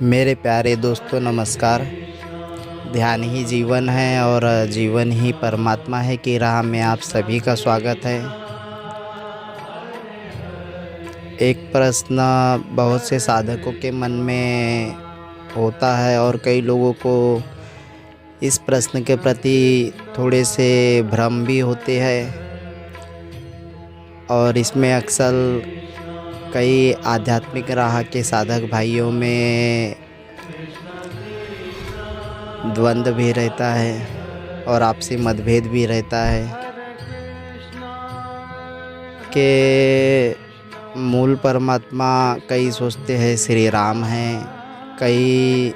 मेरे प्यारे दोस्तों नमस्कार। ध्यान ही जीवन है और जीवन ही परमात्मा है की राह में आप सभी का स्वागत है। एक प्रश्न बहुत से साधकों के मन में होता है और कई लोगों को इस प्रश्न के प्रति थोड़े से भ्रम भी होते हैं और इसमें अक्सर कई आध्यात्मिक राह के साधक भाइयों में द्वंद्व भी रहता है और आपसी मतभेद भी रहता है कि मूल परमात्मा कई सोचते हैं श्री राम हैं, कई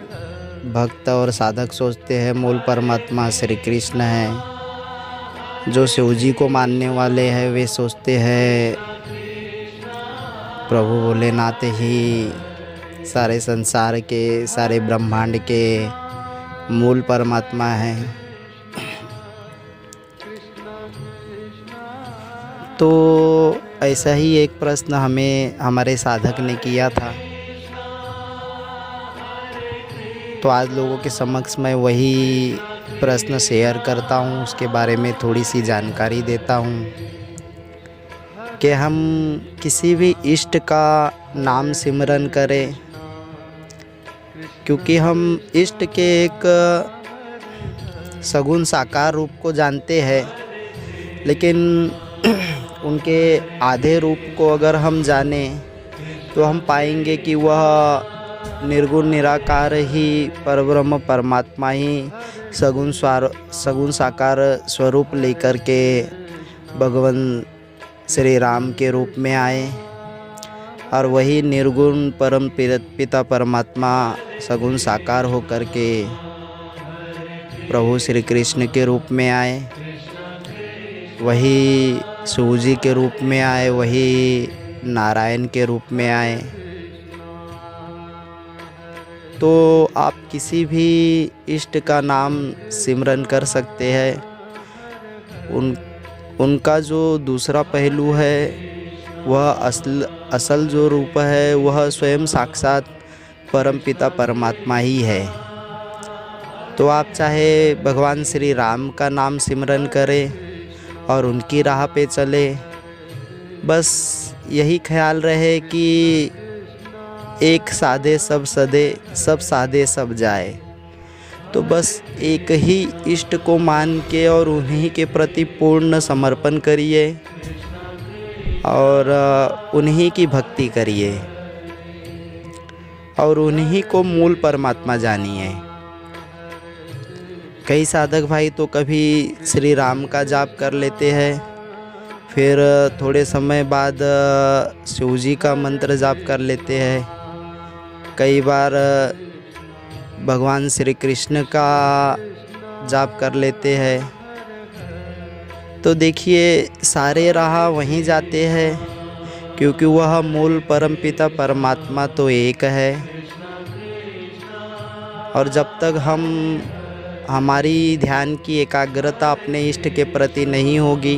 भक्त और साधक सोचते हैं मूल परमात्मा श्री कृष्ण हैं। जो शिव जी को मानने वाले हैं वे सोचते हैं प्रभु भोलेनाथ ही सारे संसार के, सारे ब्रह्मांड के मूल परमात्मा हैं। तो ऐसा ही एक प्रश्न हमें हमारे साधक ने किया था, तो आज लोगों के समक्ष मैं वही प्रश्न शेयर करता हूँ, उसके बारे में थोड़ी सी जानकारी देता हूँ कि हम किसी भी इष्ट का नाम सिमरन करें, क्योंकि हम इष्ट के एक सगुण साकार रूप को जानते हैं, लेकिन उनके आधे रूप को अगर हम जानें तो हम पाएंगे कि वह निर्गुण निराकार ही परब्रह्म परमात्मा ही सगुण साकार स्वरूप लेकर के भगवान श्री राम के रूप में आए और वही निर्गुण परम पिता परमात्मा सगुण साकार होकर के प्रभु श्री कृष्ण के रूप में आए, वही शिव जी के रूप में आए, वही नारायण के रूप में आए। तो आप किसी भी इष्ट का नाम सिमरन कर सकते हैं। उनका जो दूसरा पहलू है वह असल जो रूप है वह स्वयं साक्षात परमपिता परमात्मा ही है। तो आप चाहे भगवान श्री राम का नाम सिमरन करें और उनकी राह पे चले, बस यही ख्याल रहे कि एक साधे सब सदे, सब साधे सब जाए। तो बस एक ही इष्ट को मान के और उन्हीं के प्रति पूर्ण समर्पण करिए और उन्हीं की भक्ति करिए और उन्हीं को मूल परमात्मा जानिए। कई साधक भाई तो कभी श्री राम का जाप कर लेते हैं, फिर थोड़े समय बाद शिव जी का मंत्र जाप कर लेते हैं, कई बार भगवान श्री कृष्ण का जाप कर लेते हैं। तो देखिए सारे राह वहीं जाते हैं, क्योंकि वह मूल परमपिता परमात्मा तो एक है। और जब तक हमारी ध्यान की एकाग्रता अपने इष्ट के प्रति नहीं होगी,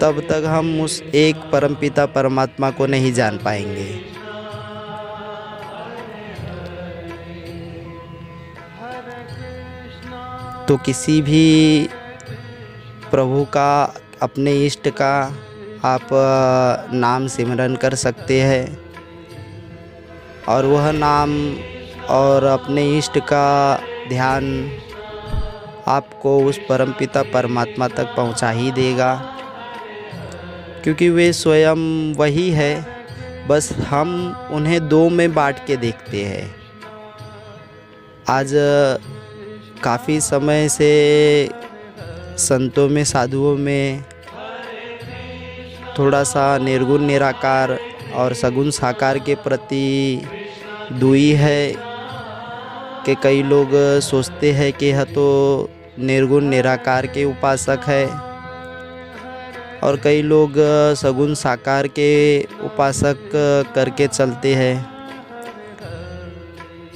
तब तक हम उस एक परमपिता परमात्मा को नहीं जान पाएंगे। तो किसी भी प्रभु का, अपने इष्ट का आप नाम सिमरन कर सकते हैं और वह नाम और अपने इष्ट का ध्यान आपको उस परमपिता परमात्मा तक पहुंचा ही देगा, क्योंकि वे स्वयं वही है। बस हम उन्हें दो में बांट के देखते हैं। आज काफ़ी समय से संतों में, साधुओं में थोड़ा सा निर्गुण निराकार और सगुण साकार के प्रति दुई है कि कई लोग सोचते हैं कि यह तो निर्गुण निराकार के उपासक है और कई लोग सगुण साकार के उपासक करके चलते हैं,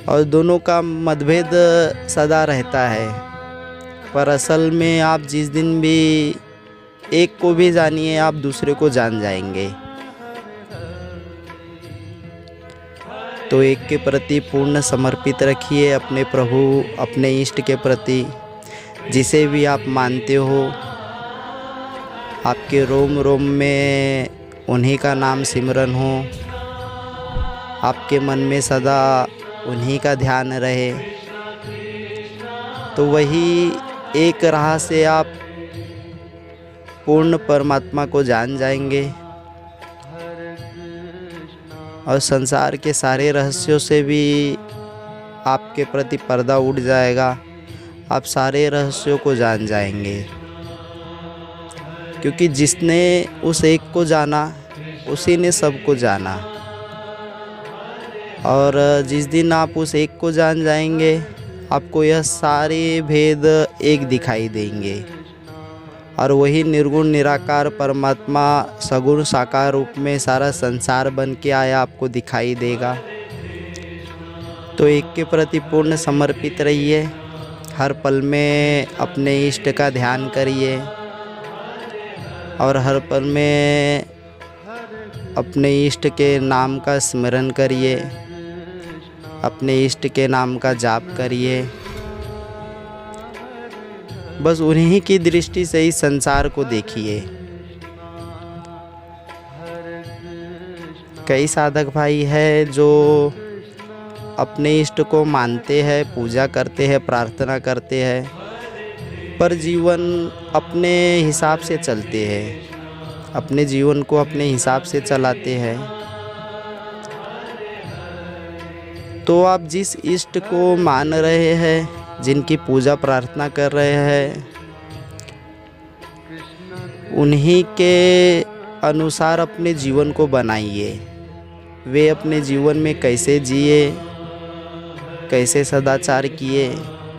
और दोनों का मतभेद सदा रहता है। पर असल में आप जिस दिन भी एक को भी जानिए, आप दूसरे को जान जाएंगे। तो एक के प्रति पूर्ण समर्पित रखिए, अपने प्रभु, अपने इष्ट के प्रति, जिसे भी आप मानते हो। आपके रोम रोम में उन्हीं का नाम सिमरन हो, आपके मन में सदा उन्हीं का ध्यान रहे। तो वही एक राह से आप पूर्ण परमात्मा को जान जाएंगे और संसार के सारे रहस्यों से भी आपके प्रति पर्दा उठ जाएगा। आप सारे रहस्यों को जान जाएंगे, क्योंकि जिसने उस एक को जाना उसी ने सबको जाना। और जिस दिन आप उस एक को जान जाएंगे, आपको यह सारे भेद एक दिखाई देंगे और वही निर्गुण निराकार परमात्मा सगुण साकार रूप में सारा संसार बन के आया आपको दिखाई देगा। तो एक के प्रति पूर्ण समर्पित रहिए, हर पल में अपने इष्ट का ध्यान करिए और हर पल में अपने इष्ट के नाम का स्मरण करिए, अपने इष्ट के नाम का जाप करिए। बस उन्हीं की दृष्टि से ही संसार को देखिए। कई साधक भाई है जो अपने इष्ट को मानते हैं, पूजा करते हैं, प्रार्थना करते हैं, पर जीवन अपने हिसाब से चलते हैं, अपने जीवन को अपने हिसाब से चलाते हैं। तो आप जिस इष्ट को मान रहे हैं, जिनकी पूजा प्रार्थना कर रहे हैं, उन्हीं के अनुसार अपने जीवन को बनाइए। वे अपने जीवन में कैसे जिए, कैसे सदाचार किए,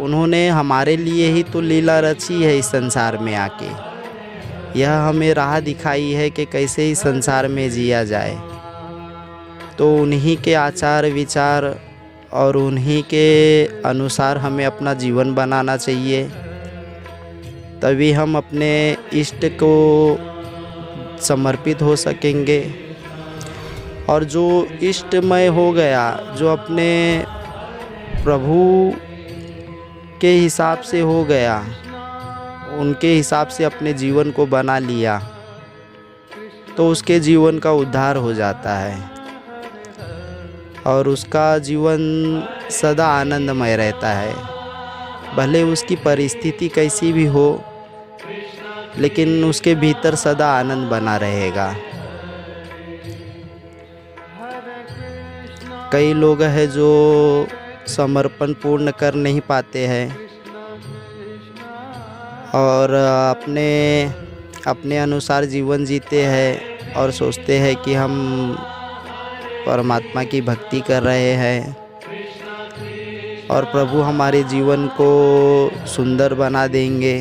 उन्होंने हमारे लिए ही तो लीला रची है इस संसार में आके। यह हमें राह दिखाई है कि कैसे इस संसार में जिया जाए। तो उन्हीं के आचार विचार और उन्हीं के अनुसार हमें अपना जीवन बनाना चाहिए, तभी हम अपने इष्ट को समर्पित हो सकेंगे। और जो इष्टमय हो गया, जो अपने प्रभु के हिसाब से हो गया, उनके हिसाब से अपने जीवन को बना लिया, तो उसके जीवन का उद्धार हो जाता है और उसका जीवन सदा आनंदमय रहता है। भले उसकी परिस्थिति कैसी भी हो, लेकिन उसके भीतर सदा आनंद बना रहेगा। कई लोग हैं जो समर्पण पूर्ण कर नहीं पाते हैं और अपने अनुसार जीवन जीते हैं और सोचते हैं कि हम परमात्मा की भक्ति कर रहे हैं और प्रभु हमारे जीवन को सुंदर बना देंगे।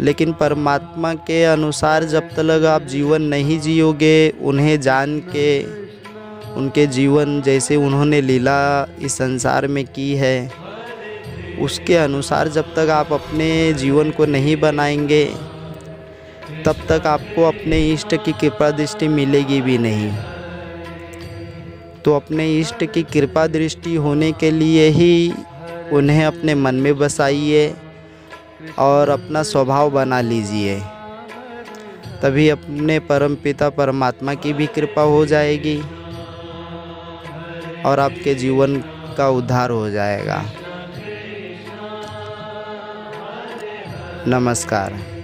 लेकिन परमात्मा के अनुसार जब तक आप जीवन नहीं जियोगे, उन्हें जान के, उनके जीवन जैसे उन्होंने लीला इस संसार में की है, उसके अनुसार जब तक आप अपने जीवन को नहीं बनाएंगे, तब तक आपको अपने इष्ट की कृपा दृष्टि मिलेगी भी नहीं। तो अपने इष्ट की कृपा दृष्टि होने के लिए ही उन्हें अपने मन में बसाइए और अपना स्वभाव बना लीजिए, तभी अपने परमपिता परमात्मा की भी कृपा हो जाएगी और आपके जीवन का उद्धार हो जाएगा। नमस्कार।